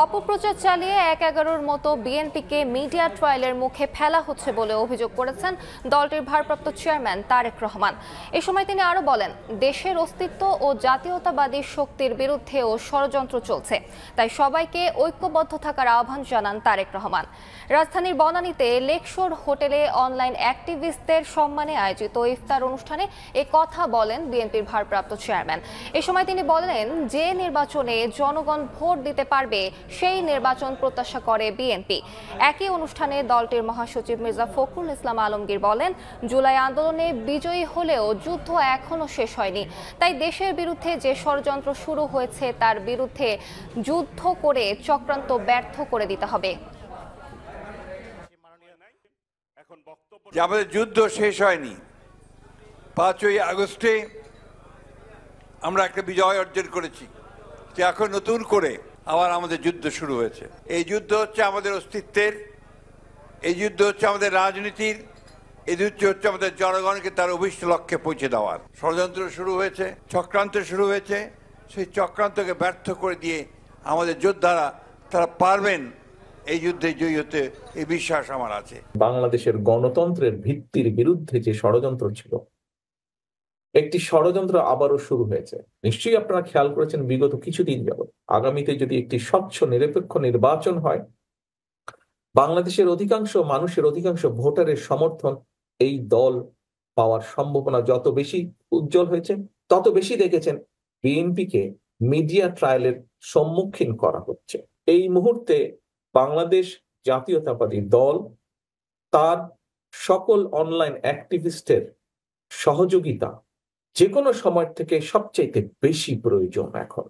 অপপ্রচার চালিয়ে ১/১১-র মতো বিএনপিকে মিডিয়া ট্রায়ালের মুখে ফেলা হচ্ছে বলে অভিযোগ করেছেন দলটির ভারপ্রাপ্ত চেয়ারম্যান তারেক রহমান। এ সময় তিনি আরো বলেন, দেশের অস্তিত্ব ও জাতীয়তাবাদী শক্তির বিরুদ্ধেও ষড়যন্ত্র চলছে, তাই সবাইকে ঐক্যবদ্ধ থাকার আহ্বান জানান তারেক রহমান। রাজধানীর বনানীতে লেকশোর হোটেলে অনলাইন অ্যাক্টিভিস্টদের সম্মানে আয়োজিত ইফতার অনুষ্ঠানে এ কথা বলেন বিএনপির ভারপ্রাপ্ত চেয়ারম্যান। এ সময় তিনি বলেন, যে নির্বাচনে জনগণ ভোট দিতে পারবে সেই নির্বাচন প্রত্যাশা করে বিএনপি। একই অনুষ্ঠানে দলটির মহাসচিব মির্জা ফখরুল ইসলাম আলমগীর বলেন, জুলাই আন্দোলনে বিজয়ী হলেও যুদ্ধ এখনো শেষ হয়নি, তাই দেশের বিরুদ্ধে যে ষড়যন্ত্র শুরু হয়েছে তার বিরুদ্ধে যুদ্ধ করে চক্রান্ত ব্যর্থ করে দিতে হবে। আমাদের যুদ্ধ শেষ হয়নি। 5ই আগস্টে আমরা একটা বিজয় অর্জন করেছি, যে এখন নতুন করে আবার আমাদের যুদ্ধ শুরু হয়েছে। এই যুদ্ধ হচ্ছে আমাদের অস্তিত্বের, এই যুদ্ধ হচ্ছে আমাদের রাজনীতির, এই যুদ্ধ হচ্ছে আমাদের জনগণকে তার অভীষ্ট লক্ষ্যে পৌঁছে দেওয়ার। ষড়যন্ত্র শুরু হয়েছে, চক্রান্ত শুরু হয়েছে, সেই চক্রান্তকে ব্যর্থ করে দিয়ে আমাদের যোদ্ধারা তারা পারবেন এই যুদ্ধে জয়ী হতে, এই বিশ্বাস আমার আছে। বাংলাদেশের গণতন্ত্রের ভিত্তির বিরুদ্ধে যে ষড়যন্ত্র ছিল, একটি ষড়যন্ত্র আবারও শুরু হয়েছে। নিশ্চয়ই আপনারা খেয়াল করেছেন, বিগত কিছুদিন যাবত আগামীতে যদি একটি স্বচ্ছ নিরপেক্ষ নির্বাচন হয়, বাংলাদেশের অধিকাংশ মানুষের, অধিকাংশ ভোটারের সমর্থন এই দল পাওয়ার সম্ভাবনা যত বেশি উজ্জ্বল হয়েছে, তত বেশি দেখেছেন বিএনপিকে মিডিয়া ট্রায়ালের সম্মুখীন করা হচ্ছে। এই মুহূর্তে বাংলাদেশ জাতীয়তাবাদী দল তার সকল অনলাইন অ্যাক্টিভিস্টের সহযোগিতা যে কোনো সময় থেকে সবচেয়ে বেশি প্রয়োজন এখন।